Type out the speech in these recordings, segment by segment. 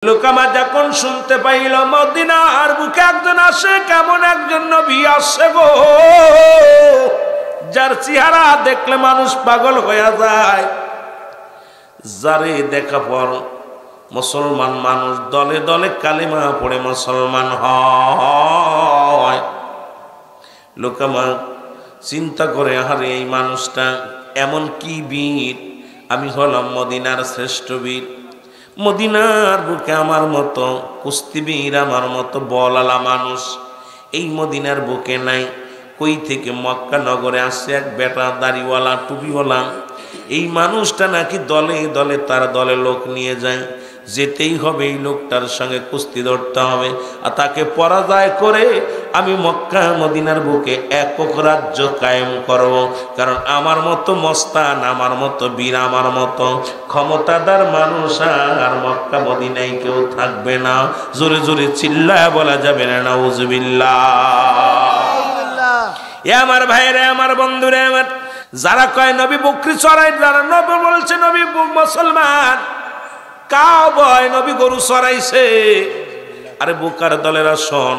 লোকামা যখন শুনতে পাইল মদিনার বুকে একজন আসে, কেমন একজন নবী আসে গো, যার চেহারা দেখলে মানুষ পাগল হয়ে যায়, যারে দেখা পর মুসলমান মানুষ দলে দলে কালিমা পড়ে মুসলমান হয়। লোকামা চিন্তা করে, আরে এই মানুষটা এমন কি বীর, আমি হলাম মদিনার শ্রেষ্ঠ বীর, মদিনার বুকে আমার মতো কুস্তিবীর, আমার মতো বলালা মানুষ এই মদিনার বুকে নাই। কই থেকে মক্কা নগরে আসছে এক বেটা দাড়িওয়ালা টুপিওয়ালা, এই মানুষটা নাকি দলে দলে তার দলে লোক নিয়ে যায়, যেতেই হবে এই লোকটার সঙ্গে কুস্তি ধরতে হবে, আর তাকে পরাজয় করে আমি মক্কা মদিনার বুকে একক রাজ্য কায়েম করব। কারণ আমার মতো মস্তান, আমার মতো বীর, আমার মতো ক্ষমতাদার মানুষ আর মক্কা মদিনায় কেউ থাকবে না। জোরে জোরে চিল্লায় বলা যাবে না নাউজুবিল্লাহ। এ আমার ভাইরা, আমার বন্ধুরা, আমার যারা কয় নবী বকরি চড়াই, যারা নবী বলছে নবী মুসলমান, কাও বয় নবী গরু চড়াইছে। আরে বোকার দলেরা শোন,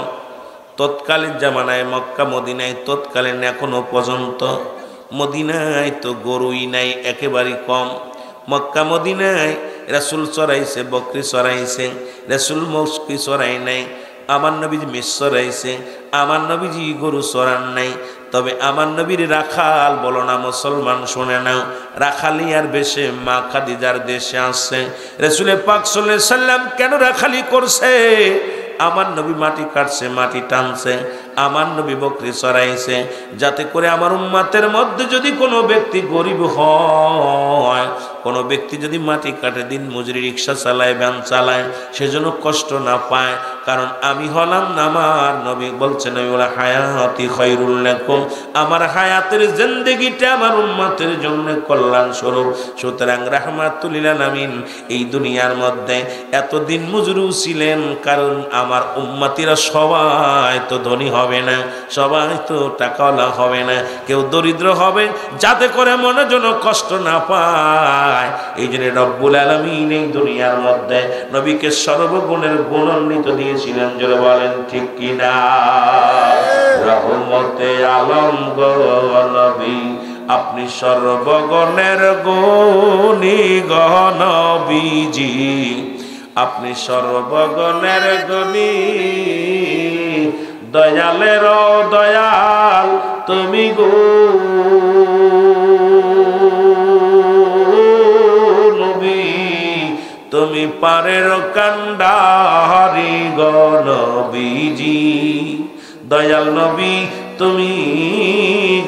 তৎকালীন জামানায় মক্কা মদিনায় তৎকালীন এখনো পর্যন্ত মদিনায় তো গরুই নাই, একেবারেই কম। মক্কা মদিনায় রাসূল চড়াইছে, বকরি চড়াইছে, রাসূল মস্কি চড়াই নাই। আমার নবীজি মেষ চড়াইছে, আমার নবীজি গরু চড়ান নাই। তবে আমার নবীর রাখাল বলো না মুসলমান, শুনে নাও, রাখালিয়ার বেশে মা খাদিজার দেশে আসছে। রাসূল পাক সাল্লাল্লাহু আলাইহি সাল্লাম কেন রাখালি করছে? আমার নবী মাটি কাটছে, মাটি টানছে, আমার নবী বকরি চড়াইছে, যাতে করে আমার উম্মতের মধ্যে যদি কোনো ব্যক্তি গরিব হয়, কোনো ব্যক্তি যদি মাটি কাটে, দিন মজুরি রিক্সা চালায়, ভ্যান চালায়, সেজন্য কষ্ট না পায়। কারণ আমি হলাম, আমার নবী বলছেন হায়াতি খায়রুল লাকুম, আমার হায়াতের জিন্দেগিটা আমার উম্মতের জন্য কল্যাণ স্বরূপ। সুতরাং রাহমাতুল লিল আলামিন এই দুনিয়ার মধ্যে এতদিন মজুরি ছিলেন, কারণ আমার উম্মতিরা সবাই তো ধনী হবে না, সবাই তো টাকাওয়ালা হবে না, কেউ দরিদ্র হবে, যাতে করে মনে যেন কষ্ট না পায়। এই জন্য রব্বুল আলামিন এই দুনিয়ার মধ্যে নবীকে সর্বগুণের গুণান্বিত দিয়েছিলেন। জোরে বলেন ঠিক কিনা? রহমতে আলম গো নবী, আপনি সর্বগুণের গুণী গো নবীজি, আপনি সর্বগুণের গুণী, দয়ালের দয়াল তুমি গো নবী, তুমি পারের কান্ডারি গো নবীজি, দয়াল নবী তুমি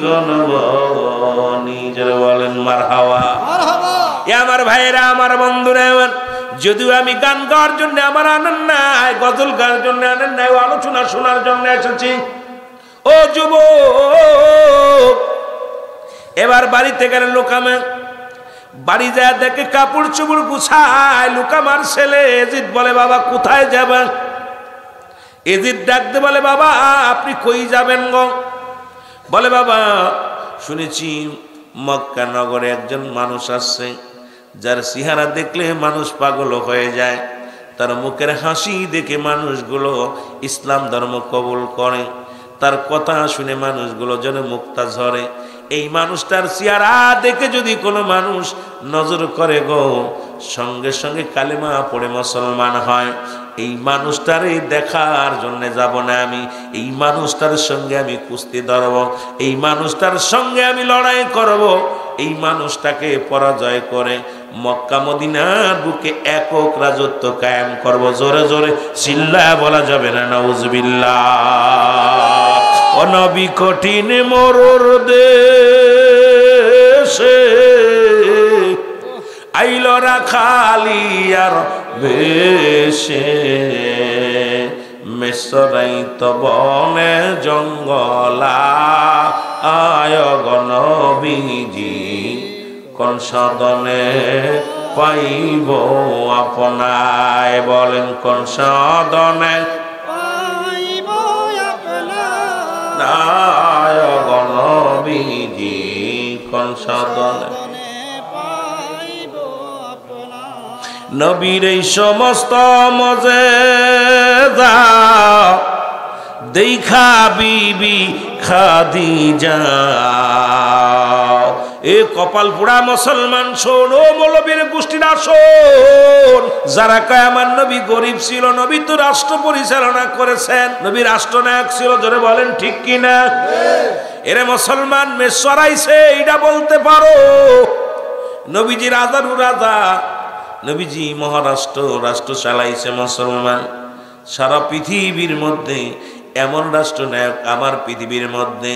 গণবনী। যারা বলেন মারহাবা। আমার ভাইরা, আমার বন্ধুরা, যদিও আমি গান গাওয়ার জন্য আমার আনন্দ নাই, গজল গাওয়ার জন্য আনন্দ নাই, আলোচনা শোনার জন্য এসেছি। ও যুবক, এবার বাড়িতে গেলে লোকামে বাড়ি যায় দেখে কাপড় চোপড় গুছায়। লোকামার ছেলে এজিদ বলে, বাবা কোথায় যাবেন? এজিদ ডাকতে বলে, বাবা আপনি কই যাবেন গো? বলে, বাবা শুনেছি মক্কা নগরে একজন মানুষ আসছে, যার চেহারা দেখলে মানুষ পাগল হয়ে যায়, তার মুখের হাসি দেখে মানুষগুলো ইসলাম ধর্ম কবুল করে, তার কথা শুনে মানুষগুলো যেন মুক্তা ঝরে। এই মানুষটার চেহারা দেখে যদি কোনো মানুষ নজর করে গো, সঙ্গে সঙ্গে কালেমা পড়ে মুসলমান হয়। এই মানুষটারই দেখার জন্য যাব না আমি, এই মানুষটার সঙ্গে আমি কুস্তি ধরব, এই মানুষটার সঙ্গে আমি লড়াই করব, এই মানুষটাকে পরাজয় করে মক্কা মদিনার বুকে একক রাজত্ব কায়েম করব। জোরে জোরে চিল্লায় বলা যাবে না নাউজুবিল্লাহ। ও নবী কঠিন মরুর দেশে আইল রাখালিয়ার বেশে, মেসরাইত বনে জঙ্গলা আয় গো নবীজি, কোন সাধনে পাইব আপনায়? বলেন কোন সাধনে পাইব আপনায় গো নবীজি, কোন সাধনে নবীর এই সমস্ত মজেজা দেখা বিবি খাদিজা। এ কপাল পোড়া মুসলমান শোন, ও মৌলবীর গোষ্ঠীরা শোন, যারা কয় আমার নবী গরিব ছিল, নবী তো রাষ্ট্র পরিচালনা করেছেন, নবী রাষ্ট্রনায়ক ছিল, জোরে বলেন ঠিক কিনা? এরে মুসলমান মেষ চড়াইছে এইটা বলতে পারো? নবীজি রাজার রাজা, নবীজি মহারাষ্ট্র রাষ্ট্র চালাইছে মুসলমান। সারা পৃথিবীর মধ্যে এমন রাষ্ট্রনায়ক আমার পৃথিবীর মধ্যে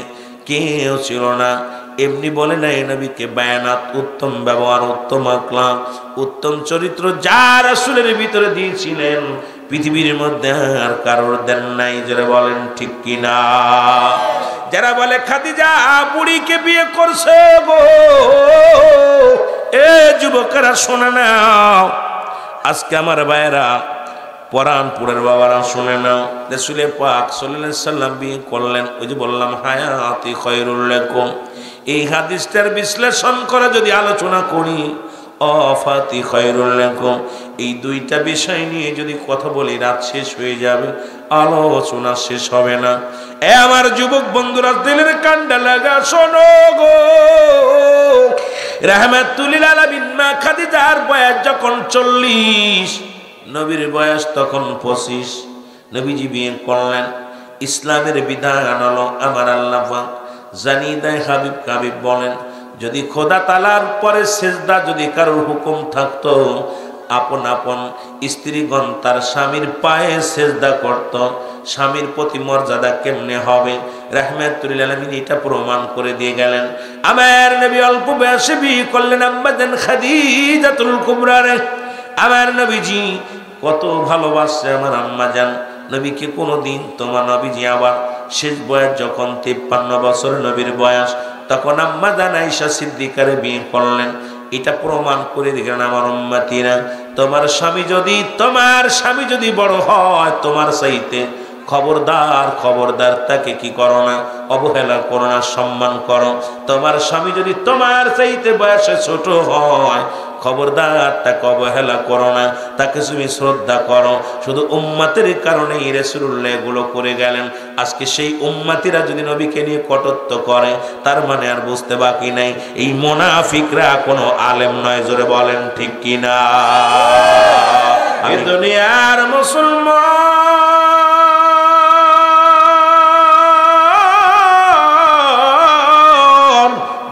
কেউ ছিল না। এমনি বলে না, এই নবীকে বায়ানাত, উত্তম ব্যবহার, উত্তম আখলাক, উত্তম চরিত্র যা রাসূলের ভিতরে দিয়েছিলেন পৃথিবীর মধ্যে আর কারোর দেন নাই, যারা বলেন ঠিক কিনা? যারা বলে খাদিজা বুড়িকে বিয়ে করছে গো, এ যুবকেরা শোনে নাও, আজকে আমার ভাইয়েরা পরানপুরের বাবারা শুনে নাও, রাসূল পাক সাল্লাল্লাহু আলাইহি সাল্লাম বিয়ে করলেন। ওই যে বললাম হায়াতি খায়রুল লাকুম, এই হাদিসটার বিশ্লেষণ করে যদি আলোচনা করি, অফাতি খায়রুল লাকুম, এই দুইটা বিষয় নিয়ে যদি কথা বলি রাত শেষ হয়ে যাবে, আলোচনা শেষ হবে না। এ আমার যুবক বন্ধুরা, দিলের কান্ডা লাগা শোনো গো, রাহমাতুল লিল আলামিন মা খাদিজার বয়স যখন 40, নবীর বয়স তখন 25, নবীজি বিয়ে করলেন। ইসলামের বিধান হলো আমার আল্লাহ পাক জানিয়ে দেয়, হাবিব কাবিব বলেন, যদি খোদা তাআলার পরে সেজদা যদি কারোর হুকুম থাকতো, আপন আপন স্ত্রীগণ তার স্বামীর পায়ে সেজদা করত, স্বামীর প্রতি মর্যাদা কেমনে হবে? রাহমাতুল লিল আলামিন এটা প্রমাণ করে দিয়ে গেলেন। আমার নবী অল্প বয়সে বিয়ে করলেন আম্মাজান খাদিজাতুল কুবরা রে। আমার নবীজি কত ভালোবাসছে আমার আম্মাজান নবীকে। কোনোদিন তোমার নবীজি আবার শেষ বয়স যখন 53 বছর নবীর বয়স, তখন আম্মাজান আয়েশা সিদ্দিকারে বিয়ে করলেন। এটা প্রমাণ করে দিলেন আমার উম্মতিরা, তোমার স্বামী যদি বড় হয় তোমার চাইতে, খবরদার তাকে কি করো না, অবহেলা করো না, সম্মান করো। তোমার স্বামী যদি তোমার চাইতে বয়সে ছোট হয়, খবরদার তাকে অবহেলা করো না, তাকে তুমি শ্রদ্ধা করো। শুধু উম্মতের কারণেই রাসূলুল্লাহ এগুলো করে গেলেন। আজকে সেই উম্মতিরা যদি নবীকে নিয়ে কটূক্তি করে, তার মানে আর বুঝতে বাকি নাই এই মুনাফিকরা কোনো আলেম নয়, জোরে বলেন ঠিক কিনা? এই দুনিয়ার মুসলমান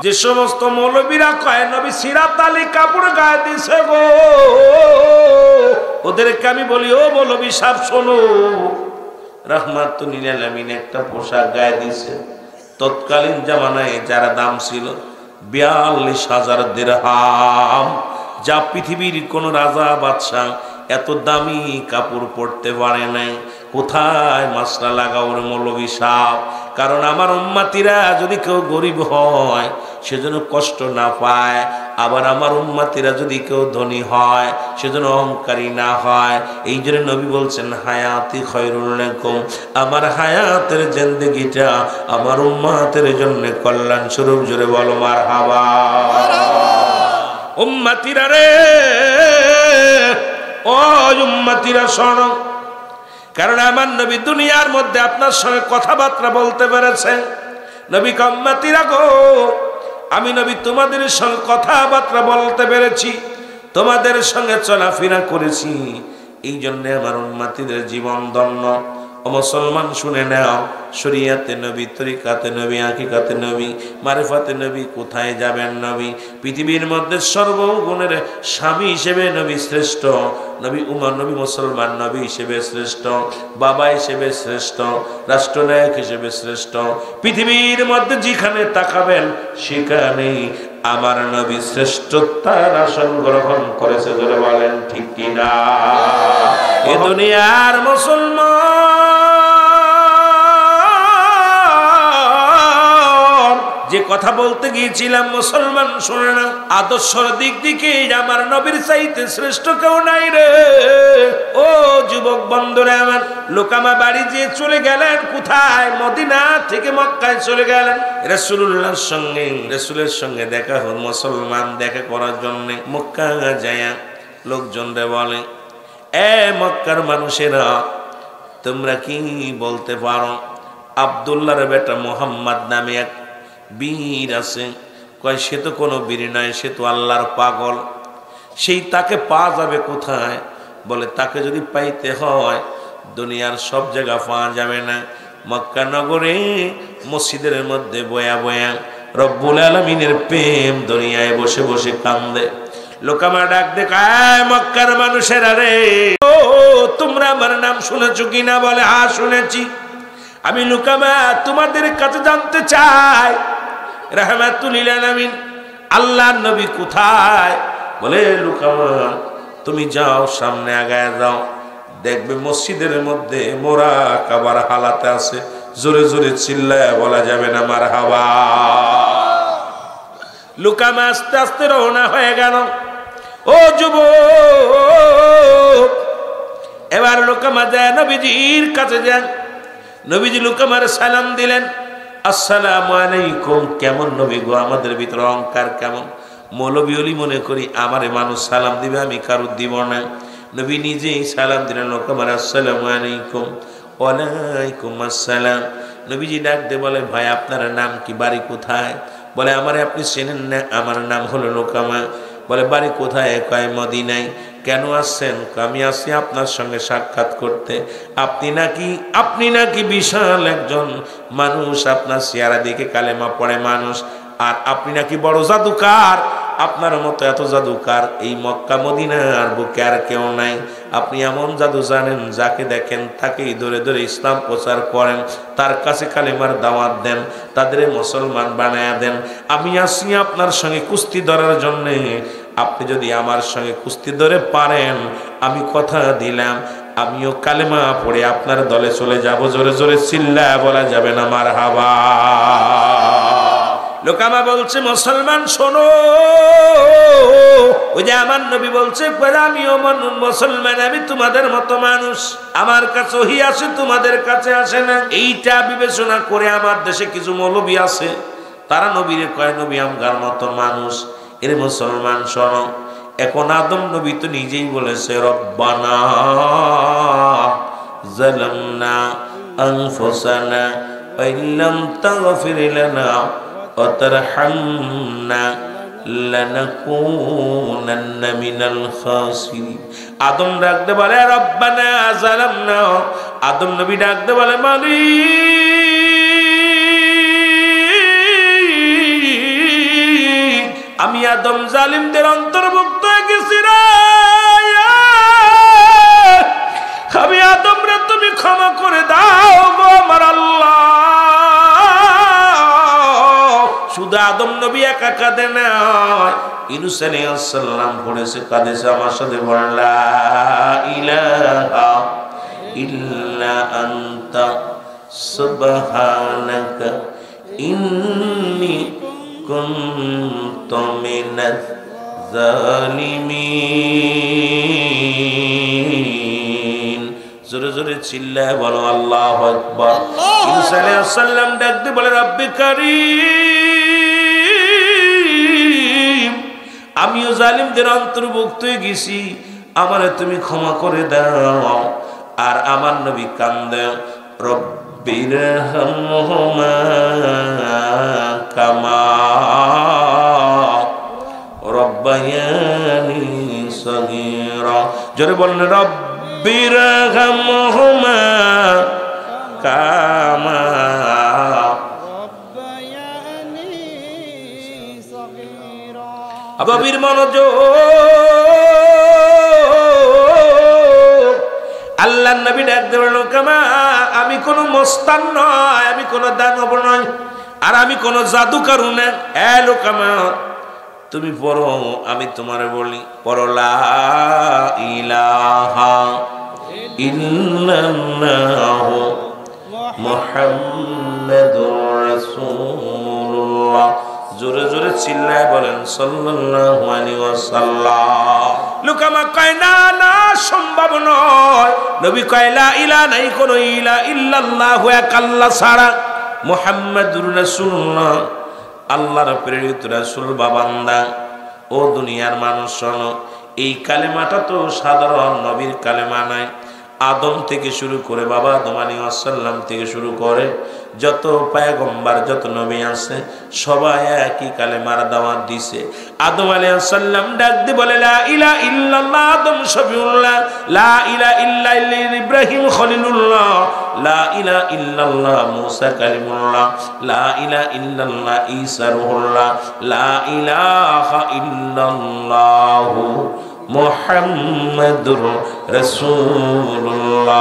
যে সমস্ত মৌলবীরা কয় নবী সিরাত আলী কাপড় গায়ে দিছে গো, ওদেরকে আমি বলি, ও মৌলবী সাহেব শোনো, রাহমাতুল লিল আলামিন একটা পোশাক গায়ে দিছে, তৎকালীন জামানায় যারা দাম ছিল 42,000 দিরহাম, যা পৃথিবীর কোন রাজা বাদশাহ এত দামি কাপড় পরতে পারে নাই। কোথায় মাসলা লাগাও রে মৌলবী সাহেব? কারণ আমার উম্মতিরা যদি কেউ গরিব হয় সেজন্য কষ্ট না পায়, আবার আমার উম্মতিরা যদি কেউ ধনী হয় সেজন্য অহংকারী না হয়। এই জন্য নবী বলছেন হায়াতি খায়রুল লাকুম, আমার হায়াতের জিন্দেগিটা আমার উম্মতের জন্য কল্যাণ স্বরূপ, জোরে বলো মারহাবা। উম্মতিরা রে, ও উম্মতিরা শোনো, কারণ আমার নবী দুনিয়ার মধ্যে আপনার সঙ্গে কথাবার্তা বলতে পেরেছে। নবী উম্মতিরা গো, আমি নবী তোমাদের সঙ্গে কথাবার্তা বলতে পেরেছি, তোমাদের সঙ্গে চলাফেরা করেছি, এই জন্য আমার উম্মতিদের জীবন ধন্য। ও মুসলমান শুনে নাও, শরীয়তে নবী, তরিকাতে নবী, হাকিকাতে নবী, মারিফাতে নবী, কোথায় যাবেন নবী? পৃথিবীর মধ্যে সর্বগুণের স্বামী হিসেবে নবী শ্রেষ্ঠ, নবী উম্মাহ, নবী মুসলমান নবী হিসেবে শ্রেষ্ঠ, বাবা হিসেবে শ্রেষ্ঠ, রাষ্ট্রনায়ক হিসেবে শ্রেষ্ঠ। পৃথিবীর মধ্যে যেখানে তাকাবেন সেখানেই আমার নবী শ্রেষ্ঠতার আসন গ্রহণ করেছে, ধরে বলেন ঠিক কিনা? এ দুনিয়ার মুসলমান যে কথা বলতে গিয়েছিলাম, মুসলমান শুনে না, আদর্শর দিক দিকে আমার নবীর চাইতে শ্রেষ্ঠ কেউ নাই রে। ও যুবক বন্ধুরা আমার, লোকামা বাড়ি যে চলে গেলেন কোথায়? মদিনা থেকে মক্কায় চলে গেলেন। রাসূলের সঙ্গে দেখা হল, মুসলমান দেখা করার জন্য মক্কা যায় লোকজন রে বলে, এ মক্কার মানুষেরা, তোমরা কি বলতে পারো আব্দুল্লাহর বেটা মোহাম্মদ নামে এক বীর আছে? কয়, সে তো কোনো বীর নয়, সে তো আল্লাহর পাগল। সেই তাকে পাওয়া যাবে কোথায়? বলে, তাকে যদি পাইতে হয় দুনিয়ার সব জায়গা পাওয়া যাবে না, মক্কা নগরে মসজিদের মধ্যে বয়া বয়া রব্বুল আলামিনের প্রেম দুনিয়ায় বসে বসে কান্দে। লোকামা ডাক দেখায়, মক্কার মানুষেরা রে, ও তোমরা আমার নাম শুনেছো কিনা? বলে, হ্যাঁ শুনেছি। আমি লোকামা তোমাদের কাছে জানতে চাই, রাহমাতুল লিল আলামিন আল্লাহর নবী কোথায়? বলে, লোকামা তুমি যাও, সামনে আগায় যাও, দেখবে মসজিদের মধ্যে মোরা কাবার হালাতে আছে। জোরে জোরে চিল্লায় বলা যাবে না মারহাবা। লুকামা আস্তে আস্তে রওনা হয়ে গেল। ও যুবক, এবার লুকামা যায় নবীজির কাছে যান। নবীজি লুকামার সালাম দিলেন, আসসালামু আলাইকুম। কেমন নবী গো, আমাদের ভিতরে অহংকার কেমন? মৌলবী ওলি মনে করি আমারে মানুষ সালাম দিবে, আমি কারুর দিব না। নবী নিজেই সালাম দিলেন লোকামার, আসসালামু আলাইকুম। ওয়ালাইকুম আসসালাম। নবীজি ডাক দিয়ে বলে, ভাই আপনার নাম কি, বাড়ি কোথায়? বলে, আমারে আপনি চেনেন না? আমার নাম হলো লোকামা। বলে, বাড়ি কোথায়? কয়, মদিনায়। কেন আসছেন? আমি আসছি আপনার সঙ্গে সাক্ষাৎ করতে। আপনি নাকি বিশাল একজন মানুষ, আপনার চেহারা দেখে কালেমা পড়ে মানুষ, আর আপনি নাকি বড় জাদুকার। আপনার মতো এত জাদুকার এই মক্কা মদিনার বুকে আর কেউ নাই। আপনি এমন জাদু জানেন, যাকে দেখেন তাকেই ধরে ধরে ইসলাম প্রচার করেন, তার কাছে কালেমার দাওয়াত দেন, তাদের মুসলমান বানায়া দেন। আমি আসি আপনার সঙ্গে কুস্তি ধরার জন্যে। আপনি যদি আমার সঙ্গে কুস্তি ধরে পারেন, আমি কথা দিলাম আমিও কালেমা পড়ে আপনার দলে চলে যাব। জোরে জোরে চিল্লা বলা যাবে না মারহাবা। লোকামা বলছে, মুসলমান শোনো, ওই যে আমার নবী বলছে, আমিও মুসলমান, আমি তোমাদের মতো মানুষ, আমার কাছে ওহী আসে, তোমাদের কাছে আসে না। এইটা বিবেচনা করে আমার দেশে কিছু মৌলবী আছে, তারা নবীরে কয়, নবী আমগার মতো মানুষ। এর মুসলমান শোনো, এখন আদম নবী তো নিজেই বলেছে, রব্বানা যালামনা আনফুসানা ওয়া ইল্লাম তাগফির লানা ওয়াতারহামনা লানাকুনান্না মিনাল খাসিরিন। আদম ডাকতে বলে, রব্বানা যালামনা। আদম নবী ডাকতে বলে, মালিক, আমি আদম জালিমদের অন্তর্ভুক্ত হয়ে গেছি রে। আমি আদম রে তুমি ক্ষমা করে দাও গো আমার আল্লাহ। শুধু আদম নবী একা কাঁদে না, ইউনূস আলাইহিস সালাম পড়েছে, কাঁদেছে। আমার সাথে বলেন, লা ইলাহা ইল্লা আনতা সুবহানাকা ইন্নী কুনতু মিনাজ জালিমিন। জোরে জোরে চিল্লায় বলো আল্লাহু আকবার। ইউনূস আলাইহিস সালাম ডাকতে বলে, রব্বি কারীম, আমিও জালিমদের অন্তর্ভুক্ত হয়ে গেছি, আমারে তুমি ক্ষমা করে দাও। আর আমার নবী কান্দে, রব্বিরহামহুমা কামা রব্বায়ানি সগীরা। জোরে বলেন, রব্বিরহামহুমা কামা রব্বায়ানি সগীরা। আবাবির মনোযোগ। আল্লাহর নবী ডাক দেবেন, লোকামা আমি কোনো মস্তান নয়, আমি কোনো দানব নয়, আর আমি কোনো জাদুকারু না। এ লোকামা তুমি পড়ো, আমি তোমারে বলি, পড়ো লা ইলাহা ইল্লাল্লাহু মুহাম্মাদুর রাসূলুল্লাহ। জোরে জোরে চিল্লায় বলেন সাল্লাল্লাহু আলাইহি ওয়াসাল্লাম। লোকামা কয়, না না, সম্ভব নয়। নবী কয়, লা ইলাহা, নাই কোনো ইলাহা, ইল্লাল্লাহু, এক আল্লাহ ছাড়া, মুহাম্মাদুর রাসূলুল্লাহ, আল্লাহর প্রেরিত রাসূল বা বান্দা। ও দুনিয়ার মানুষ শোনো, এই কালেমাটা তো সাধারণ নবীর কালেমা নাই। আদম থেকে শুরু করে বাবা আদম আলাইহিস সালাম থেকে শুরু করে যত পয়গম্বর যত নবী আছে সবাই একই কালেমার দাওয়াত দিছে। আদম আলাইহিস সালাম ডাক দিয়ে বলে লা ইলাহা ইল্লাল্লাহ আদম শফিউল্লাহ, লা ইলাহা ইল্লাল্লাহ ইব্রাহিম খলিলুল্লাহ, লা ইলাহা ইল্লাল্লাহ মুসা কালিমুল্লাহ, লা ইলাহা ইল্লাল্লাহ ঈসা রূহুল্লাহ, লা ইলাহা ইল্লাল্লাহ মুহাম্মাদুর রাসূলুল্লাহ।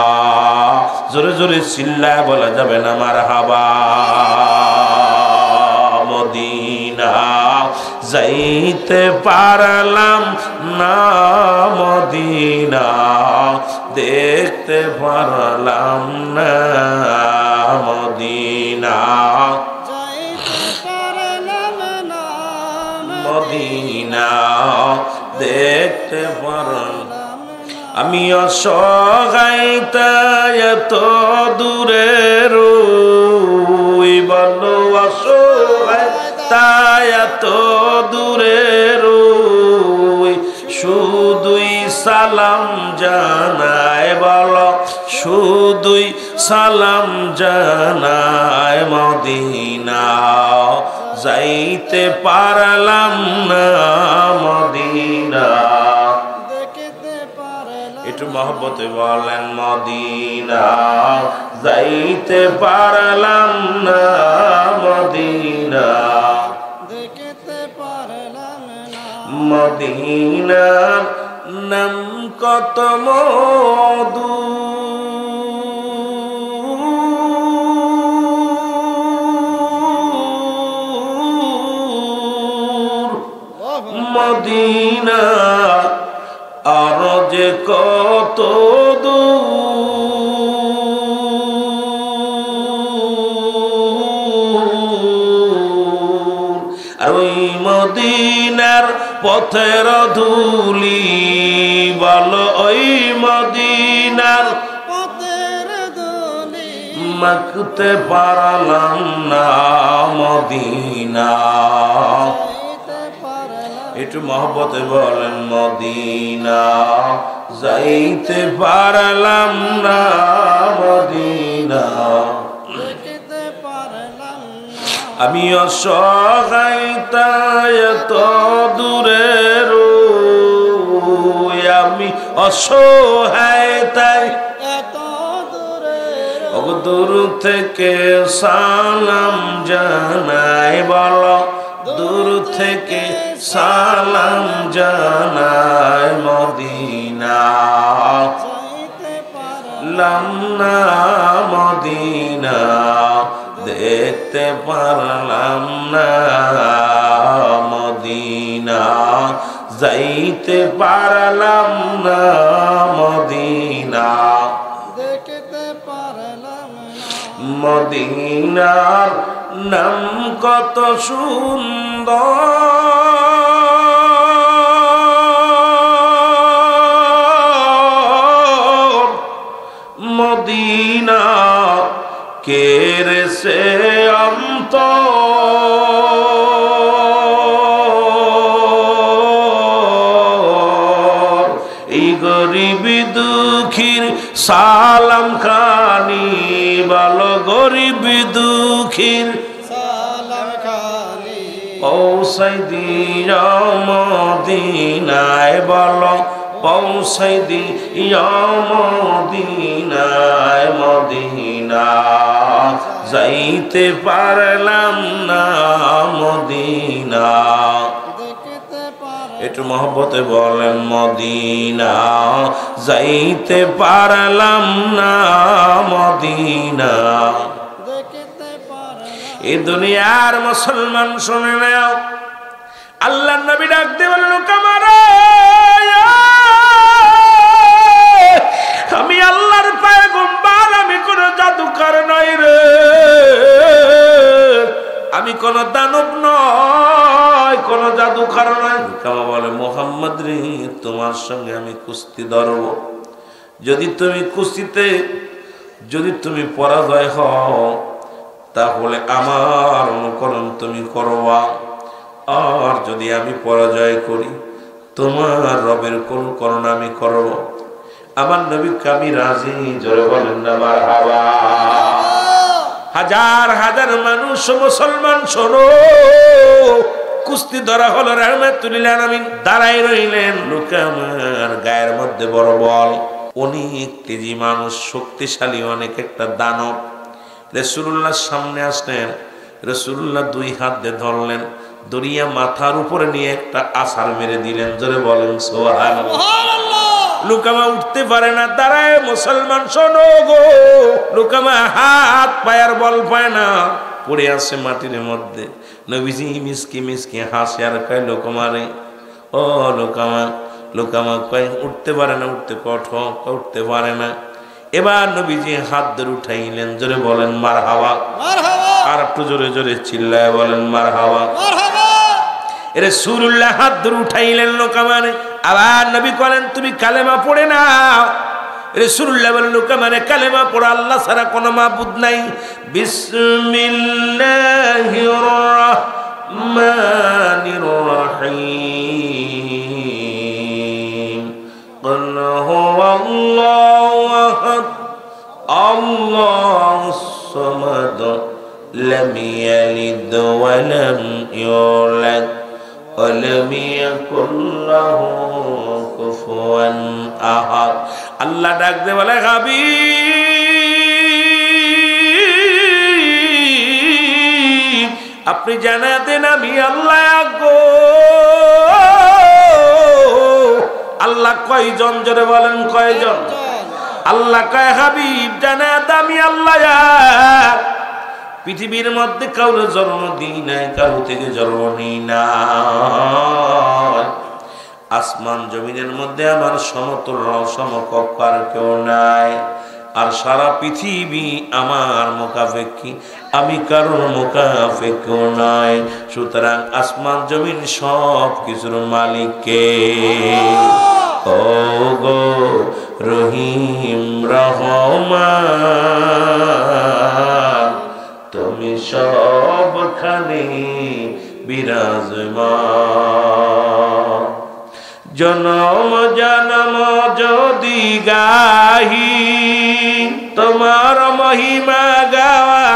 জোরে জোরে চিল্লায় বলা যাবে না মারহাবা। মদিনা যাইতে পারলাম না, মদিনা দেখতে পারলাম না, মদিনা মদিনা দেখতে পারলাম। আমি অসহায় এত দূরে রই, বলো অসহায় তাই এত দূরে রই, শুধুই সালাম জানায়, বলো শুধুই সালাম জানায়, মদিনা যাইতে পারলাম না, মদিনা একটু মহব্বতে বলেন, মদিনা যাইতে পারলাম না, মদিনা মদিনার নাম কত মধু, মদিনা আর যে কত দূর, আর ওই মদিনার পথের ধুলি, বলো ওই মদিনার পথের ধুলি মাখতে পারলাম না, মদিনা একটু মহব্বতে বলেন, মদিনা যাইতে পারলাম না, মদিনা আমি অসহায় তাই এত দূরে রই, আমি অসহায় তাই এত দূরে, দূর থেকে সালাম জানাই, বলো দূর থেকে সালাম জানাই, মদিনা পারলাম না, মদিনা দেখতে পারলাম না, মদিনা যাইতে পারলাম না, মদিনা দেখতে পারলাম না, মদিনার নাম কত সুন্দর, মদিনা কেরে সে অন্তর, এই গরিব দুঃখীর সালাম খানি, বলো গরিব দুঃখীর সালাম খানি পৌঁছাই দিও মদিনায়, বলো পৌঁছাই দিও মদিনায়, মদিনা যাইতে পারলাম না, মদিনা একটু মহব্বতে বলেন, মদিনা যাইতে পারলাম না, মদিনা এই দুনিয়ার মুসলমান শুনে নাও, আল্লাহর নবী ডাক দিয়ে বলেন, কামারে আমি আল্লাহর পয়গম্বর, আমি কোন জাদুকর নই রে, আমি কোন দানব নয়, কোন জাদুকর নয়। কামা বলে, মুহাম্মদ রে তোমার সঙ্গে আমি কুস্তি ধরব, যদি তুমি কুস্তিতে যদি তুমি পরাজয় হও তাহলে আমার অনুকরণ তুমি করবা, আর যদি আমি পরাজয় করি তোমার রবের কোন করুণা আমি করব, আমার নবী আমি রাজি। জোরে বলেন না মারহাবা। হাজার হাজার মানুষ মুসলমান শোনো, কুস্তি ধরা হলো, রাহমাতুল্লিল আলামিন দাঁড়াই রইলেন। লোক আমার গায়ের মধ্যে বড় বল, অনেক তেজি মানুষ, শক্তিশালী অনেক একটা দানব। রাসূলুল্লাহর সামনে আসলেন, রাসূলুল্লাহ দুই হাত দিয়ে ধরলেন, দড়িয়া মাথার উপরে নিয়ে একটা আছাড় মেরে দিলেন। জোরে বলেন সুবহানাল্লাহ। লুকামা উঠতে পারে না, দাঁড়ায়। মুসলমান শোনো গো, লুকামা হাত পায়ার বল পায় না, পড়ে আছে মাটির মধ্যে। নবীজি মিসকি মিসকি হাসে আর কয়, লোকমা রে, ও লোকামা। লোকামা কয় উঠতে পারে না, উঠতে কঠোর, উঠতে পারে না। এবার নবীজি হাত ধরে উঠাইলেন। জোরে বলেন মারহাবা। আর একটু জোরে জোরে চিল্লায় বলেন মারহাবা। রাসূলুল্লাহ হাত ধরে উঠাইলেন লোকামারে। আবার নবী বলেন, তুমি কালেমা পড়ে নাও। রাসূলুল্লাহ বলেন, লোকামারে কালেমা পড়ো, আল্লাহ ছাড়া কোনো মাবুদ নাই। বিসমিল্লাহির রাহমানির রাহিম। কুল হুয়াল্লাহু আহাদ, আল্লাহুস সামাদ, লাম ইয়ালিদ ওয়া লাম ইউলাদ, ولم يكن له كفوا احد। আল্লাহ ডাক দে বলে, হাবিব আপনি জানা দেন আমি আল্লাহ গো। আল্লাহ কয়জন? জোরে বলেন কয়জন? আল্লাহ কয়, হাবিব জানা দে আমি আল্লাহ। পৃথিবীর মধ্যে কারো জন্ম দিই নাই, কারো থেকে জন্ম নিই না। আসমান জমিনের মধ্যে আমার সমতুল্য সমকক্ষ আর কেউ নাই। আর সারা পৃথিবী আমার মুখাপেক্ষী, আমি কারোর মুখাপেক্ষী নাই। সুতরাং আসমান জমিন সব কিছুর মালিক কে? ও গো রহিম রহমান, তুমি সবখানে বিরাজমান। জনম জনম যদি গাহি তোমার মহিমা, গাওয়া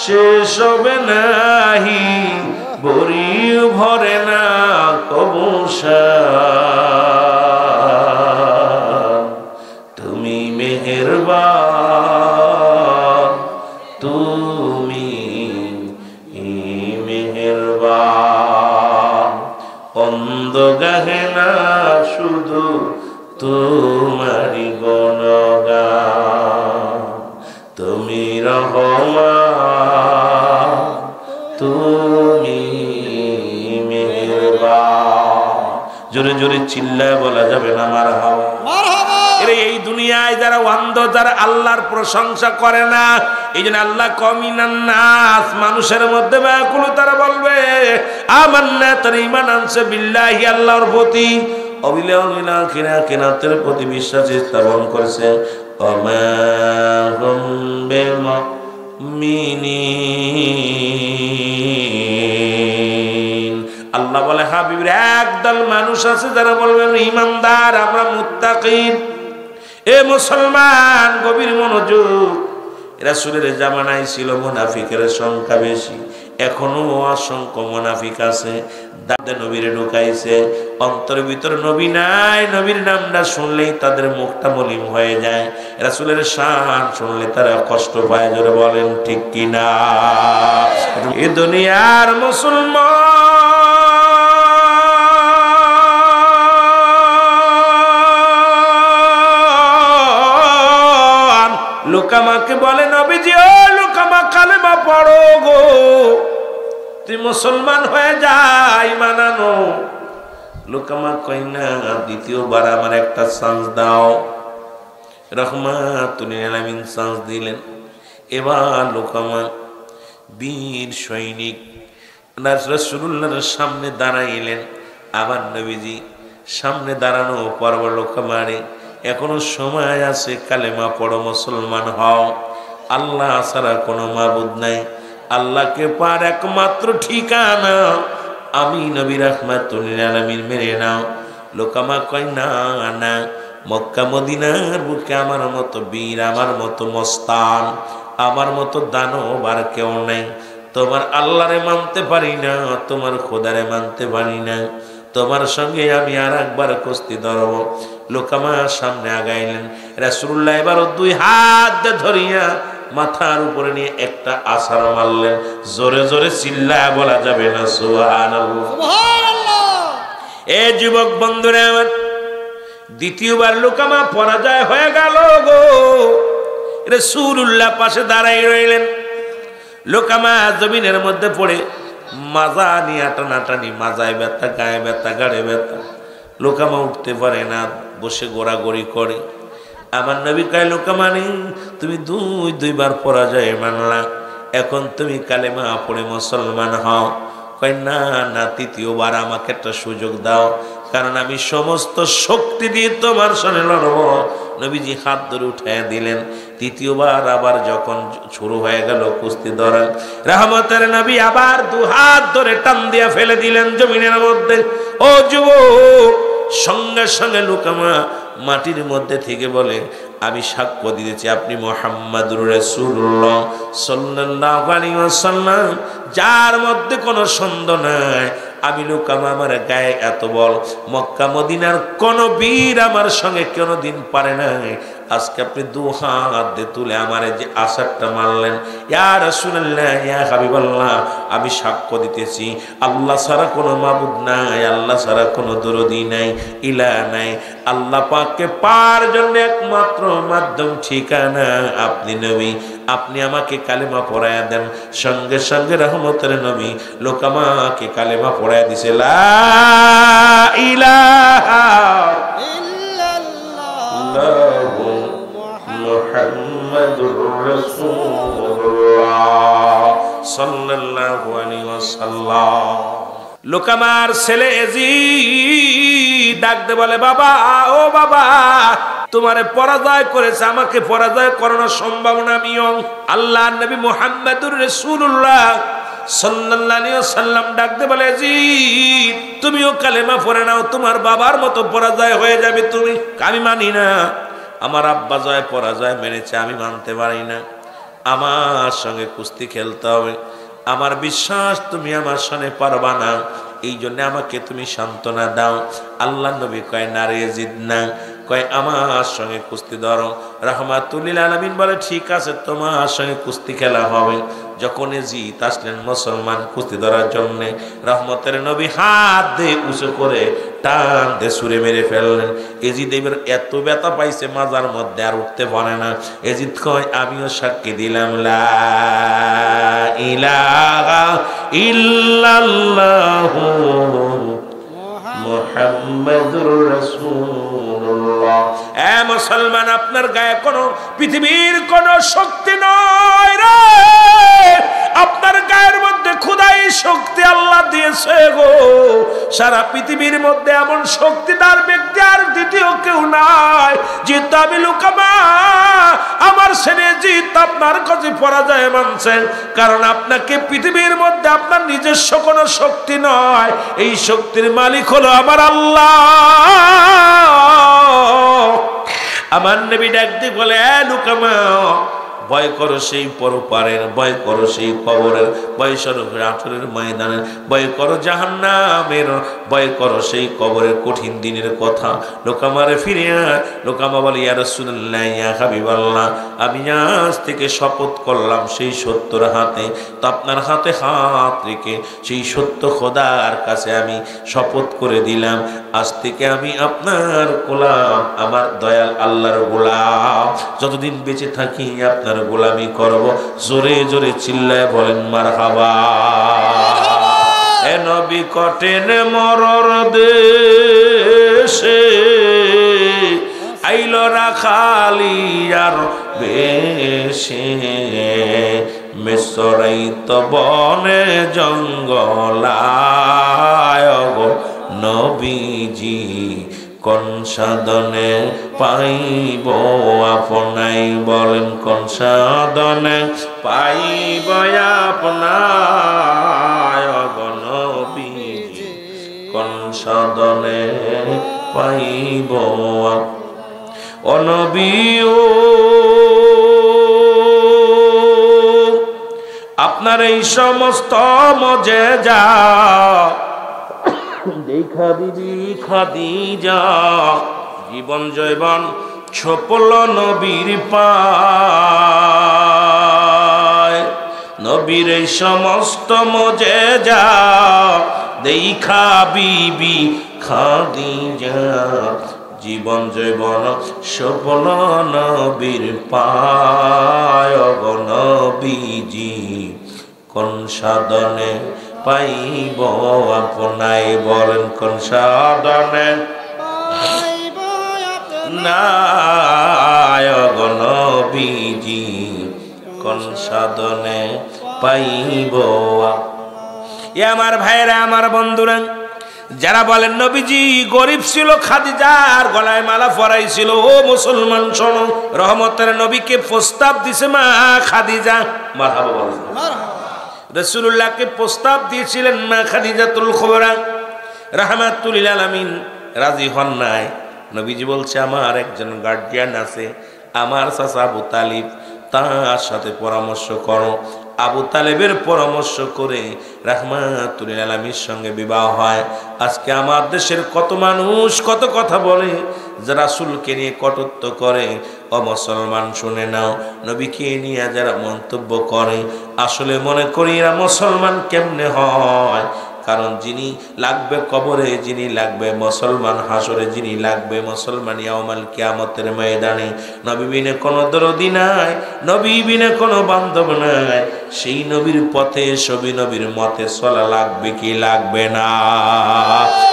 শেষ হবে নাহি। বরি ভরে না কবুশা, তুমি মেহেরবান, তুমি মেহেরবান। অন্ধ গাহে না শুধু তোমারি গুণগান। তুমি রহমান, তুমি মেহেরবান। জোরে জোরে চিল্লায় বলা যাবে না মারহাবা? এই দুনিয়ায় যারা অন্ধ, যারা আল্লাহর প্রশংসা করে না, এই জন্য আল্লাহ কমিনান নাস, মানুষের মধ্যে ব্যাকুল, তারা বলবে আমান্না, তার ঈমান আনছে বিল্লাহি, আল্লাহর প্রতি, অবিলা কিনাতের প্রতি বিশ্বাস স্থাপন করেছে। ওমা হুম বিমুমিনিন। আল্লাহ বলে, হাবিব একদল মানুষ আছে যারা বলবেন ঈমানদার, আমরা মুত্তাকিন। এ মুসলমান গভীর মনোযোগ। রাসূলের জামানায় ছিল মুনাফিকের সংখ্যা বেশি, এখনো অসংখ্য মুনাফিক আছে। দাদা নবীরে ঢুকাইছে, অন্তরের ভিতরে নবী নাই। নবীর নামটা শুনলেই তাদের মুখটা মলিন হয়ে যায়, রাসূলের শান শুনলে তারা কষ্ট পায়। জোরে বলেন ঠিক কিনা? এ দুনিয়ার মুসলমান লোকামাকে বলে, নবীজি ও লোকামা কালেমা পড়ো গো, তুই মুসলমান হয়ে যাই মানানো। লোকামা কই না, দ্বিতীয়বার আমার একটা চান্স দাও। রহমাতুল আলামিন চান্স দিলেন। এবার লোকামা বীর সৈনিক রাসূলুল্লাহর সামনে দাঁড়াইলেন। আবার নবীজি সামনে দাঁড়ানো পর্ব, লোকামারে এখনো সময় আছে, কালেমা পড়ো, মুসলমান হও। আল্লাহ ছাড়া কোনো মাবুদ নাই, আল্লাহকে পার একমাত্র ঠিকানা। আমি নবী রাহমাতুল আলামিন মেনে নাও। লোকামা কয় না না, মক্কা মদিনার বুকে আমার মতো বীর, আমার মতো মস্তান, আমার মতো দানব আর কেউ নেই। তোমার আল্লাহরে মানতে পারি না, তোমার খোদারে মানতে পারি না, তোমার সঙ্গে আমি আর একবার কুস্তি ধরব। লোকামা সামনে আগাইলেন। রাসূলুল্লাহ এবার দুই হাত ধরিয়া মাথার উপরে নিয়ে একটা আছাড় মারলেন। জোরে জোরে চিল্লায় বলা যাবে না সুবহানাল্লাহ, সুবহানাল্লাহ। এ যুবক বন্ধুরা আমার, দ্বিতীয়বার লোকামা পরাজয় হয়ে গেল গো। রাসূলুল্লাহ পাশে দাঁড়াই রইলেন। লোকামা জমিনের মধ্যে পড়ে মাজা নিয়ে টানাটানি, মাজায় ব্যথা, গায়ে ব্যথা, গাড়ে ব্যথা। লোকামা উঠতে পারে না, বসে গোড়াগড়ি করে। আমার নবী কয়, লোকামা তুমি দুইবার পরাজয় মানলা, এখন তুমি কালেমা পড়ে মুসলমান হও। কয় না না, তৃতীয়বার আমাকে একটা সুযোগ দাও, কারণ আমি সমস্ত শক্তি দিয়ে তোমার সঙ্গে লড়ব। নবীজি হাত ধরে উঠাইয়া দিলেন। তৃতীয়বার আবার যখন শুরু হয়ে গেল কুস্তি ধরা, রহমতের নবী আবার দু হাত ধরে টান দিয়া ফেলে দিলেন জমিনের মধ্যে। ও যুবক, সঙ্গে সঙ্গে লোকামা মাটির মধ্যে থেকে বলে, আমি সাক্ষ্য দিতেছি আপনি মুহাম্মাদুর রাসূলুল্লাহ সাল্লাল্লাহু আলাইহি ওয়াসাল্লাম, যার মধ্যে কোনো সন্দেহ নাই। আমি লোকামা, আমার গায়ে এত বল, মক্কা মদিনার কোন বীর আমার সঙ্গে কোনদিন পারে নাই। আজকে আপনি দু হাত দিয়ে তুলে আমার যে আছাড়টা মারলেন, ইয়া রাসূলুল্লাহ, ইয়া হাবিবাল্লাহ, আমি সাক্ষ্য দিতেছি আল্লাহ ছাড়া কোনো মাবুদ নাই, আল্লাহ ছাড়া কোনো দরদি নাই, ইলাহ নাই। আল্লাহ পাককে পাওয়ার জন্য একমাত্র মাধ্যম, ঠিকানা আপনি নবী। আপনি আমাকে কালেমা পড়ায়া দেন। সঙ্গে সঙ্গে রহমতের নবী লোকামাকে কালেমা পড়ায়া দিছে, লা ইলাহা ইল্লাল্লাহ মুহাম্মাদুর রাসূলুল্লাহ সাল্লাল্লাহু আলাইহি ওয়াসাল্লাম। লোকামার ছেলে এজিদ ডাকতে বলে, বাবা, ও বাবা, তোমারে পরাজয় করেছে, আমাকে পরাজয় করানো সম্ভব না। আমিও আল্লাহর নবী মুহাম্মাদুর রাসূলুল্লাহ সাল্লাল্লাহু আলাইহি ওয়াসাল্লাম ডাকতে বলে, এজিদ, তুমিও কালেমা পড়ে নাও, তোমার বাবার মতো পরাজয় হয়ে যাবে তুমি। আমি মানি না, আমার আব্বা জয় পরাজয় মেনেছে, আমি মানতে পারি না। আমার সঙ্গে কুস্তি খেলতে হবে। আমার বিশ্বাস তুমি আমার সঙ্গে পারবা না, এই জন্য আমাকে তুমি সান্ত্বনা দাও। আল্লাহ নবী কয়, না রে এজিদ না, কয় আমার সঙ্গে কুস্তি ধরো। রাহমাতুল লিল আলামিন বলে, ঠিক আছে, তোমার সঙ্গে কুস্তি খেলা হবে। যখন এজিদ আসলেন মুসলমান কুস্তি ধরার জন্য, রহমতের নবী হাত দিয়ে উঁচু করে টান দিয়ে ছুঁড়ে মেরে ফেললেন। এজিদ এবার এত ব্যথা পাইছে মাজার মধ্যে, আর উঠতে পারে না। এজিদ কয়, আমিও সাক্ষী দিলাম, লা ইলাহা ইল্লাল্লাহু মুহাম্মাদুর রাসূলুল্লাহ। এ মুসলমান, আপনার গায়ে কোনো পৃথিবীর কোনো শক্তি নয় রে, আপনার গায়ের মধ্যে খোদাই শক্তি আল্লাহ দিয়েছে গো। সারা পৃথিবীর মধ্যে এমন শক্তিদার ব্যক্তি আর দ্বিতীয় কেউ নাই। যেহেতু আমি লোকামা, আমার ছেলে জিত আপনার কাছে পরাজয় মানছেন, কারণ আপনাকে পৃথিবীর মধ্যে আপনার নিজস্ব কোনো শক্তি নয়, এই শক্তির মালিক হলো আমার আল্লাহ। আমার নবী ডাক দিয়ে বলে, এ লোকামা, ভয় করো সেই পরপারের, ভয় করো সেই কবরের, ভয় করো আঠরের ময়দানের, ভয় করো জাহান্নামের, ভয় করো সেই কবরের কঠিন দিনের কথা। লোকামারে ফিরে লোকামা বলে, ইয়া রাসূলুল্লাহ, ইয়া হাবিবাল্লাহ, আমি আজ থেকে শপথ করলাম সেই সত্যর হাতে, তো আপনার হাতে হাত রেখে সেই সত্য খোদার কাছে আমি শপথ করে দিলাম, আজ থেকে আমি আপনার গোলাম, আমার দয়াল আল্লাহর গোলাম, যতদিন বেঁচে থাকি আপনার গোলামি করব। জোরে জোরে চিল্লায় বলেন মারহাবা। এ নবী কটেন মরর দেশে, আইল রাখালিয়ার বেশে, মেসরাইত বনে জঙ্গলায় গো নবীজি, কোন সাধনে পাইব আপনাই, বলেন কোন সাধনে পাইব আপনায় গো নবীজি, কোন সাধনে পাইব ও নবী ও আপনার এই সমস্ত মজেজা দেখা বিবি খাদিজা জীবন জৈবন ছপল নবীর পায় নবীর এই সমস্ত মজেজা দেখা বিবি খাদিজা জীবন জৈবন সফল নবীর পায় গো নবীজি কোন সাধনে পাইব আপনাই বলেন কোন সাধনে পাইব গো নবীজি কোন সাধনে পাইব এ আমার ভাইরা আমার বন্ধুরা যারা বলেন নবীজি গরিব ছিল খাদিজার গলায় মালা পরাইছিল ও মুসলমান শোনো রহমতের নবীকে প্রস্তাব দিছে মা খাদিজা মারহাবা বলেন রাসূলুল্লাহকে প্রস্তাব দিয়েছিলেন মা খাদিজাতুল কুবরা রাহমাতুল লিল আলামিন রাজি হন নাই নবীজি বলছে আমার একজন গার্ডিয়ান আছে আমার চাচা আবু তালিব তার সাথে পরামর্শ করো আবু তালেবের পরামর্শ করে রাহমাতুল লিল আলামিনের সঙ্গে বিবাহ হয় আজকে আমার দেশের কত মানুষ কত কথা বলে যারা রাসূলকে নিয়ে কটূক্তি করে ও মুসলমান শুনে নাও নবীকে নিয়ে যারা মন্তব্য করে আসলে মনে করি এরা মুসলমান কেমনে হয় কারণ যিনি লাগবে কবরে যিনি লাগবে মুসলমান হাসরে যিনি লাগবে মুসলমান ইয়াউমাল কিয়ামতের ময়দানে নবী বিনে কোনো দরদি নাই নবী বিনে কোনো বান্ধব নাই সেই নবীর পথে সবই নবীর মতে চলা লাগবে কি লাগবে না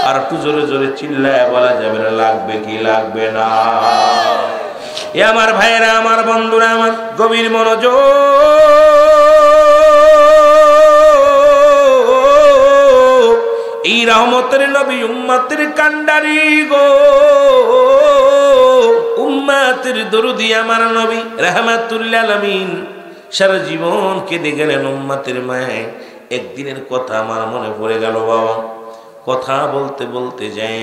আর একটু জোরে জোরে চিল্লায় বলা যাবে না লাগবে কি লাগবে না এ আমার ভাইরা আমার বন্ধুরা আমার গভীর মনোযোগ এই রহমতের নবী উম্মতের কান্ডারি গো উম্মতের দরুদি আমার নবী রাহমাতুল লিল আলামিন সারা জীবন কেঁদে গেলেন উম্মতের মায়ে একদিনের কথা আমার মনে পড়ে গেল বাবা কথা বলতে বলতে যায়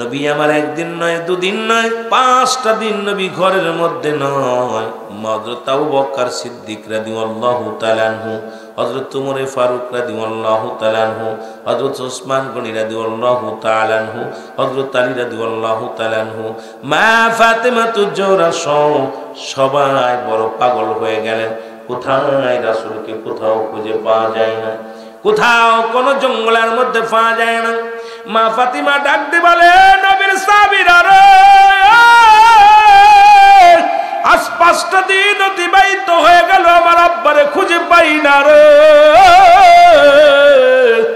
নবী আমার একদিন নয় দুদিন নয় 5টা দিন নবী ঘরের মধ্যে নয় হযরত আবু বকর সিদ্দিক রাদিয়াল্লাহু তাআলা আনহু হযরত ওমর ফারুক রাদিয়াল্লাহু তাআলা আনহু হযরত ওসমান গনি রাদিয়াল্লাহু তাআলা আনহু হযরত আলী রাদিয়াল্লাহু তাআলা আনহু মা ফাতেমাতুজ জোহরা সবাই বড় পাগল হয়ে গেলেন কোথায় রাসূলকে কোথাও খুঁজে পাওয়া যায় না কোথাও কোন জঙ্গলের মধ্যে পাওয়া যায় না মা ফাতিমা ডাক দিয়ে বলে নবীর সাহাবীরা রে আজ 5টা দিন অতিবাহিত হয়ে গেল আমার আব্বারে খুঁজে পাই না রে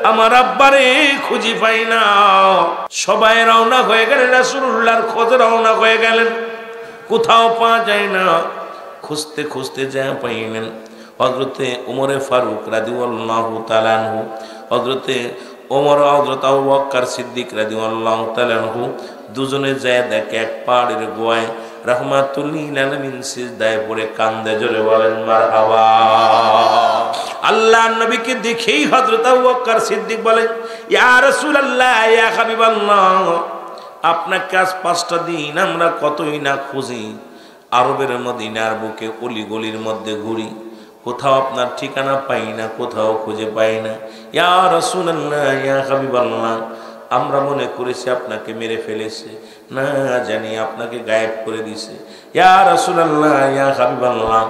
আমার আব্বারে খুঁজে পাই না সবাই রওনা হয়ে গেলেন রাসূলুল্লাহর খোঁজে রওনা হয়ে গেলেন কোথাও পাওয়া যায় না খুঁজতে খুঁজতে যা পাইলেন হযরতে ওমর ফারুক রাদিয়াল্লাহু তাআলা আনহু হযরতে ওমর হযরত আবু বকর সিদ্দিক রাদিয়াল্লাহু তাআলা আনহু দুজনে যায় দেখে এক পাহাড়ের গোয়ায় রাহমাতুল লিল আলামিন সিজদায় পড়ে কান্দে জোরে বলেন মারহাবা আল্লাহর নবীকে দেখেই হযরত আবু বকর সিদ্দিক বলেন ইয়া রাসূলুল্লাহ ইয়া হাবিবাল্লাহ আপনাকে আজ 5টা দিন আমরা কতই না খুঁজি আরবের মদিনার বুকে অলি গলির মধ্যে ঘুরি কোথাও আপনার ঠিকানা পাই না কোথাও খুঁজে পাই না ইয়া রাসূলুল্লাহ ইয়া হাবিবাল্লাহ আমরা মনে করেছি আপনাকে মেরে ফেলেছে না জানি আপনাকে গায়েব করে দিয়েছে ইয়া রাসূলুল্লাহ ইয়া হাবিবাল্লাহ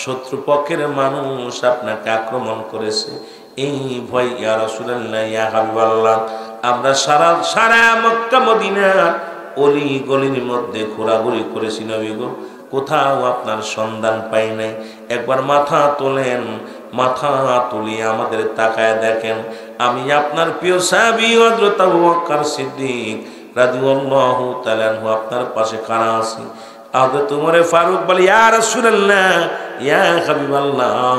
শত্রুপক্ষের মানুষ আপনাকে আক্রমণ করেছে এই ভয় ইয়া রাসূলুল্লাহ ইয়া হাবিবাল্লাহ আমরা সারা মক্কা মদিনার অলি গলির মধ্যে ঘোরাঘুরি করেছি নবী গো কোথাও আপনার সন্ধান পাই নাই একবার মাথা তোলেন মাথা তুলিয়ে আমাদের তাকায় দেখেন আমি আপনার প্রিয় সাহাবী হযরত আবু বকর সিদ্দিক রাদিয়াল্লাহু তাআলা আনহু আপনার পাশে খাড়া আছি হযরত ওমর ফারুক বলে ইয়া রাসূলুল্লাহ ইয়া হাবিবাল্লাহ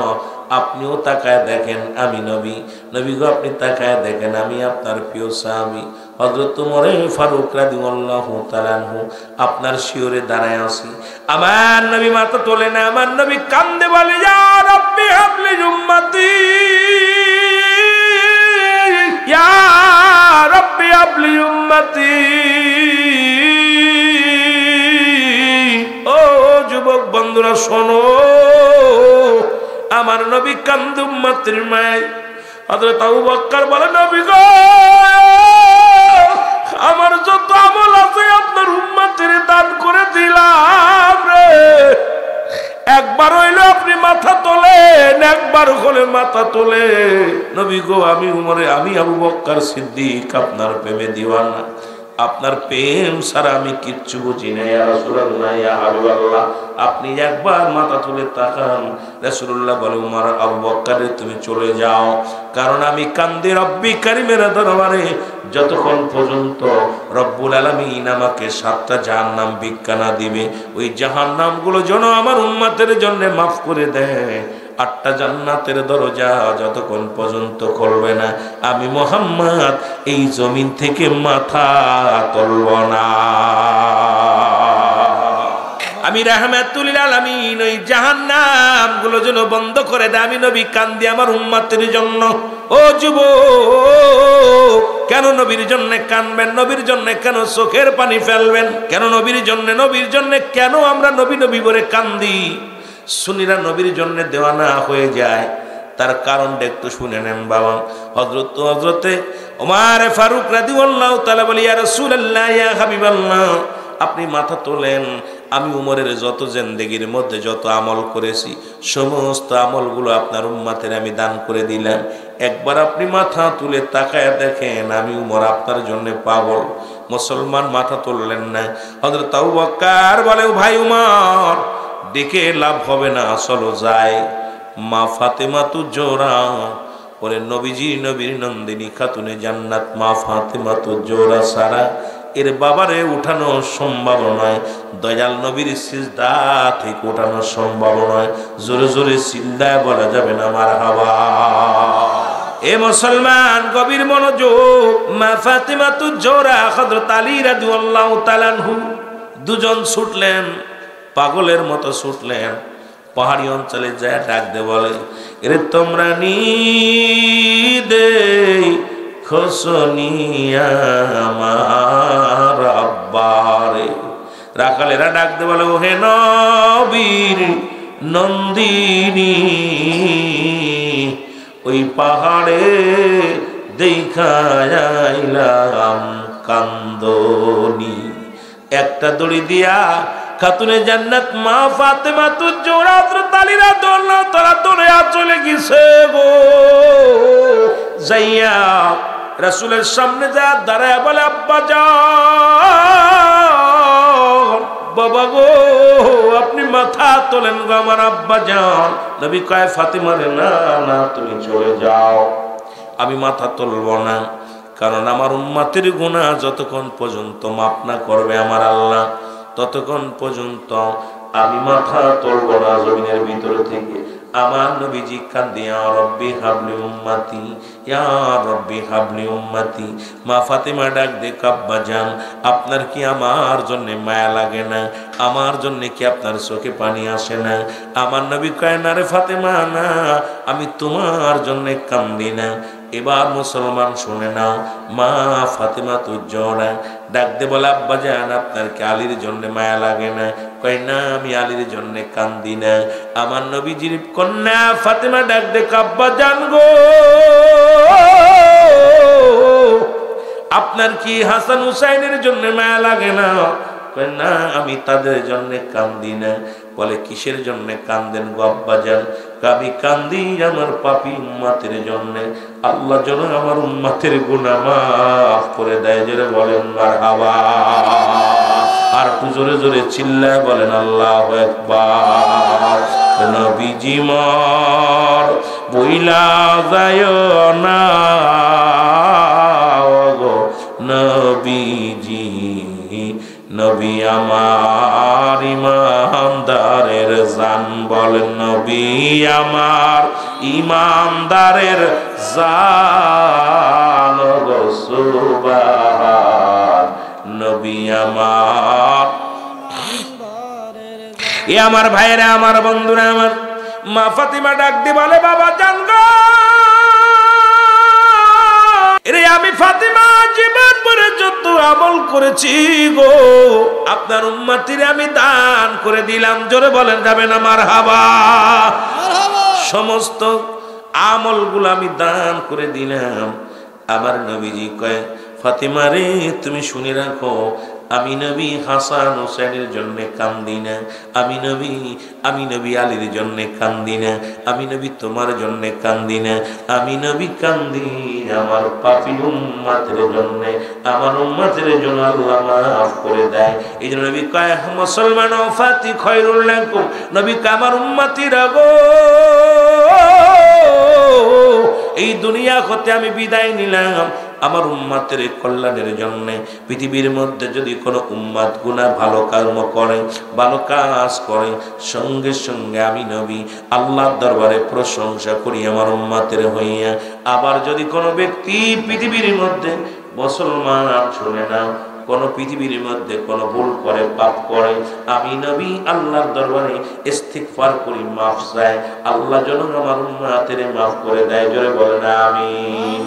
আপনিও তাকায় দেখেন আমি নবী নবী গো আপনি তাকায় দেখেন আমি আপনার প্রিয় সাহাবী হযরত ওমর ফারুক রাদিয়াল্লাহু তাআলা আনহু আপনার শিওরে দাঁড়ায় আছি আমার নবী মাথা তোলে না আমার নবী কান্দে বলে ইয়া রাব্বি হাবলি উম্মতি ইয়া রব্বি হাবলি উম্মতি। ও যুবক বন্ধুরা শোনো, আমার নবী কান্দে উম্মতের মায়। হযরত আবু বকর বলে, নবী গো, আমার যত আমল আছে আপনার উম্মতের দান করে দিলাম রে। একবার হইলো আপনি মাথা তোলেন, একবার হলে মাথা তোলে। নবী গো, আমি উমরে, আমি আবু বকর সিদ্দিক আপনার প্রেমে দিওয়ানা, আপনার প্রেম ছাড়া আমি কিচ্ছু বুঝি না ইয়া রাসূলুল্লাহ, ইয়া হাবিবাল্লাহ। আপনি একবার মাথা তুলে তাকান। রাসূলুল্লাহ বলে, উমর, আবু বকর তুমি চলে যাও, কারণ আমি কান্দি রব্বি কারীমের দরবারে যতক্ষণ পর্যন্ত রব্বুল আলামিন আমাকে 7টা জাহান্নাম ভিক্ষা না দিবে, ওই জাহান্নামগুলো যেন আমার উম্মতের জন্য মাফ করে দেয়। 8টা জান্নাতের দরজা যতক্ষণ পর্যন্ত খুলবে না, আমি মুহাম্মদ এই জমিন থেকে মাথা তুলব না। আমি রাহমাতুল লিল আলামিন ওই জাহান্নামগুলো যেন বন্ধ করে দেয়। আমি নবী কান্দি আমার উম্মতের জন্য। ও যুবক, কেন নবীর জন্য কানবেন? নবীর জন্য কেন চোখের পানি ফেলবেন? কেন নবীর জন্য, নবীর জন্য কেন আমরা নবী নবী বলে কান্দি? সুন্নিরা নবীর জন্য দেওয়ানা হয়ে যায়, তার কারণটা একটু শুনে নেন বাবা। হযরতে ওমর ফারুক রাদিয়াল্লাহু তাআলা বলে, ইয়া রাসূলুল্লাহ, ইয়া হাবিবাল্লাহ, আপনি মাথা তোলেন। আমি উমরের যত জিন্দেগির মধ্যে যত আমল করেছি, সমস্ত আমলগুলো আপনার উম্মতের আমি দান করে দিলাম। একবার আপনি মাথা তুলে তাকায় দেখেন, আমি উমর আপনার জন্য পাগল। মুসলমান মাথা তুললেন না। হযরত আবু বকর বলে, ভাই উমর, ডেকে লাভ হবে না, চলো যাই। মা ফাতেমা তু জোরা বলে, নবীজি, নবীর নন্দিনী খাতুনে জান্নাত মা ফাতেমা তু জোরা সারা এর বাবারে উঠানো সম্ভব নয়, দয়াল নবীর সিজদা থেকে উঠানো সম্ভব নয়। জোরে জোরে চিল্লায় বলা যাবে না মারহাবা। এ মুসলমান, গভীর মনোযোগ। মা ফাতেমা তু জোরা হযরত আলী রাদিয়াল্লাহু তাআলা আনহু দুজন ছুটলেন, পাগলের মতো ছুটলেন। পাহাড়ি অঞ্চলে যায় ডাক দে বলে, এরে তোমরা নিদে খোসনিয়া আমার আব্বারে। রাখালেরা ডাক দে বলে, ও হে নবীর নন্দিনী, ওই পাহাড়ে দেখা আইলাম কান্দনি। একটা দড়ি দিয়া খাতুনে জান্নাত মা ফাতেমা তু জোরা হযরত আলী রাদিয়াল্লাহু তাআলা দৌড়ে চলে গেছে গো। যাইয়া রাসূলের সামনে যা দাঁড়ায় বলে, আব্বা জান, বাবা গো, আপনি মাথা তোলেন গো আমার আব্বা জান। নবী কয়, ফাতেমা রে, না না, তুমি চলে যাও, আমি মাথা তুলব না, কারণ আমার উম্মতের গুনাহ যতক্ষণ পর্যন্ত মাফ না করবে আমার আল্লাহ, ততক্ষণ পর্যন্ত আমি মাথা তুলব না জমিনের ভিতর থেকে। আমার নবীজি কান্দে, ইয়া রব্বি হাবলি উম্মতি, ইয়া রব্বি হাবলি উম্মতি। মা ফাতেমা ডাক দে, আব্বা জান, আপনার কি আমার জন্য মায়া লাগে না? আমার জন্য কি আপনার চোখে পানি আসে না? আমার নবী কয়, না রে ফাতেমা, না, আমি তোমার জন্য কান্দি না। এবার মুসলমান শুনে নাও, মা ফাতেমা তু জোরা ডাক দে বলে, আব্বা জান, আপনার কি আলীর জন্য মায়া লাগে না? কয়, না, আমি আলীর জন্য কান্দি না। আমার নবীজির কন্যা ফাতেমা ডাক দে, আব্বা জান গো, আপনার কি হাসান হুসাইনের জন্য মায়া লাগে না? কয়, না, আমি তাদের জন্য কান্দি না। বলে, কিসের জন্য কান্দেন গো আব্বা জান? আমি কান্দি আমার পাপী উম্মতের জন্য, আল্লাহ যেন আমার উম্মতের গুনাহ মাফ করে দেয়। জোরে বলেন মারহাবা। আর একটু জোরে জোরে চিল্লায় বলেন আল্লাহু আকবার। নবীজি মোর বইলা যায় না গো নবীজি, নবী আমার ইমানদারের জান। বলেন, নবী আমার ইমানদারের জান গো সুবহান। নবী আমার, এ আমার ভাইরা, আমার বন্ধুরা, আমার মা ফাতিমা ডাক দি বলে, বাবা জান গো, এরে আমি ফাতেমা জীবন ভরে যত আমল করেছি গো, আপনার উম্মতিরে আমি দান করে দিলাম। জোরে বলেন যাবে না মারহাবা। সমস্ত আমলগুলো আমি দান করে দিলাম। আমার নবীজি কয় ফাতেমা রে তুমি শুনে রাখো, আমি নবী হাসান হোসেনের জন্য কান্দি না, আমি নবী আলীর জন্য কান্দি না, আমি নবী তোমার জন্য কান্দি না, আমি নবী কান্দি আমার পাপী উম্মতের জন্য। আমার উম্মতের জন্য আল্লাহ মাফ করে দেয়। এই জন্য নবী কয় মুসলমান ওফাতি খয়রুল লাকুম, নবী কয় আমার উম্মতিরা গো, এই দুনিয়া হতে আমি বিদায় নিলাম আমার উম্মতের কল্যাণের জন্য। পৃথিবীর মধ্যে যদি কোনো উম্মত গুনাহ ভালো কর্ম করে, ভালো কাজ করে, সঙ্গে সঙ্গে আমি নবী আল্লাহর দরবারে প্রশংসা করি আমার উম্মতের হইয়া। আবার যদি কোনো ব্যক্তি পৃথিবীর মধ্যে মুসলমান শুনে না, কোন পৃথিবীর মধ্যে কোন ভুল করে, পাপ করে, আমি নবী আল্লাহর দরবারে ইস্তিগফার করি, মাফ চাই, আল্লাহ যেন আমার উম্মতের মাফ করে দেয়। জোরে বলেন আমিন।